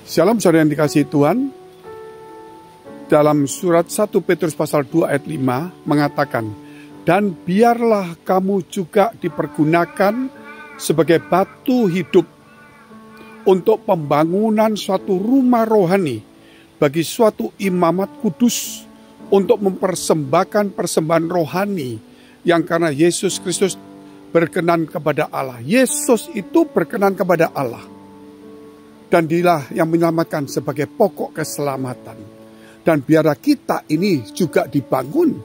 Shalom saudara yang dikasihi Tuhan. Dalam surat 1 Petrus pasal 2 ayat 5 mengatakan, dan biarlah kamu juga dipergunakan sebagai batu hidup untuk pembangunan suatu rumah rohani bagi suatu imamat kudus, untuk mempersembahkan persembahan rohani yang karena Yesus Kristus berkenan kepada Allah. Yesus itu berkenan kepada Allah. Dan dialah yang menyelamatkan sebagai pokok keselamatan. Dan biarlah kita ini juga dibangun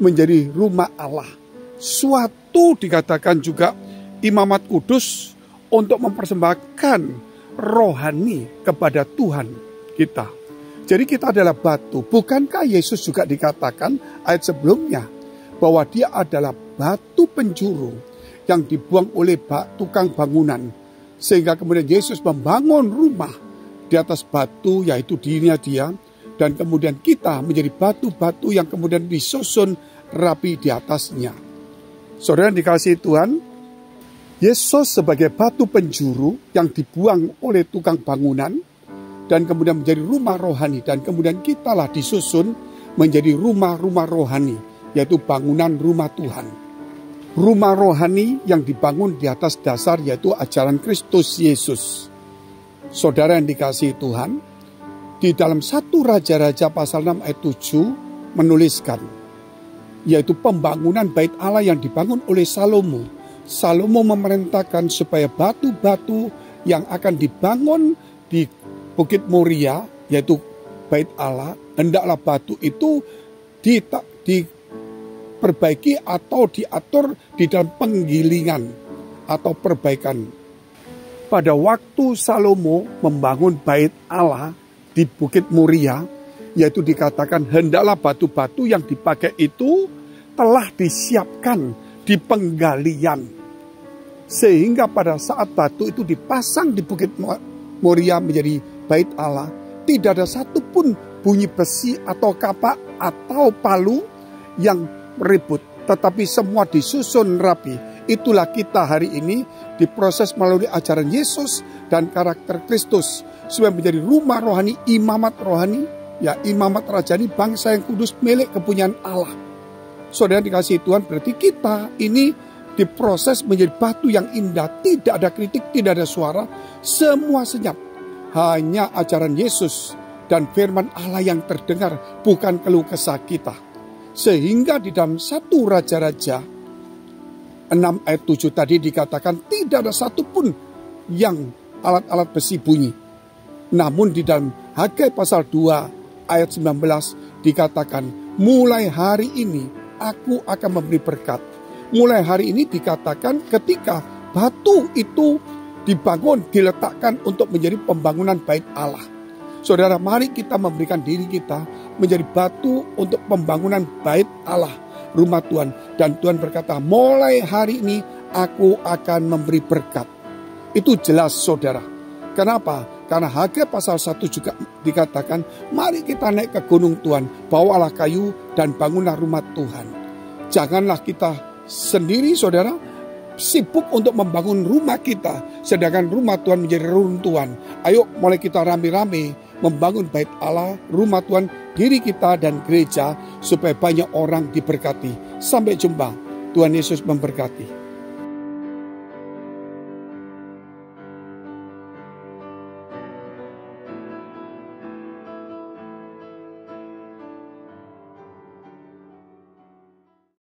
menjadi rumah Allah. Suatu dikatakan juga imamat kudus untuk mempersembahkan rohani kepada Tuhan kita. Jadi kita adalah batu. Bukankah Yesus juga dikatakan ayat sebelumnya bahwa dia adalah batu penjuru yang dibuang oleh tukang bangunan. Sehingga kemudian Yesus membangun rumah di atas batu, yaitu dirinya dia. Dan kemudian kita menjadi batu-batu yang kemudian disusun rapi di atasnya. Saudara yang dikasihi Tuhan, Yesus sebagai batu penjuru yang dibuang oleh tukang bangunan. Dan kemudian menjadi rumah rohani. Dan kemudian kitalah disusun menjadi rumah-rumah rohani, yaitu bangunan rumah Tuhan. Rumah rohani yang dibangun di atas dasar yaitu ajaran Kristus Yesus. Saudara yang dikasihi Tuhan, di dalam 1 Raja-Raja pasal 6 ayat 7 menuliskan, yaitu pembangunan bait Allah yang dibangun oleh Salomo. Salomo memerintahkan supaya batu-batu yang akan dibangun di Bukit Moria, yaitu bait Allah, hendaklah batu itu diperbaiki atau diatur di dalam penggilingan atau perbaikan. Pada waktu Salomo membangun bait Allah di Bukit Moria, yaitu dikatakan hendaklah batu-batu yang dipakai itu telah disiapkan di penggalian. Sehingga pada saat batu itu dipasang di Bukit Moria menjadi bait Allah, tidak ada satupun bunyi besi atau kapak atau palu yang ribut, tetapi semua disusun rapi. Itulah kita hari ini diproses melalui ajaran Yesus dan karakter Kristus supaya menjadi rumah rohani, imamat rohani, ya imamat rajani, bangsa yang kudus milik kepunyaan Allah. Saudara dikasihi Tuhan, berarti kita ini diproses menjadi batu yang indah, tidak ada kritik, tidak ada suara, semua senyap. Hanya ajaran Yesus dan firman Allah yang terdengar, bukan keluh kesah kita. Sehingga di dalam 1 Raja-Raja 6 ayat 7 tadi dikatakan tidak ada satupun yang alat-alat besi bunyi. Namun di dalam Hagai pasal 2 ayat 19 dikatakan, mulai hari ini aku akan memberi berkat. Mulai hari ini dikatakan ketika batu itu dibangun, diletakkan untuk menjadi pembangunan bait Allah. Saudara, mari kita memberikan diri kita menjadi batu untuk pembangunan bait Allah, rumah Tuhan. Dan Tuhan berkata, mulai hari ini aku akan memberi berkat. Itu jelas saudara. Kenapa? Karena Hagai pasal 1 juga dikatakan, mari kita naik ke gunung Tuhan, bawalah kayu dan bangunlah rumah Tuhan. Janganlah kita sendiri saudara, sibuk untuk membangun rumah kita, sedangkan rumah Tuhan menjadi reruntuhan. Ayo mulai kita rame-rame membangun bait Allah, rumah Tuhan, diri kita dan gereja, supaya banyak orang diberkati. Sampai jumpa. Tuhan Yesus memberkati.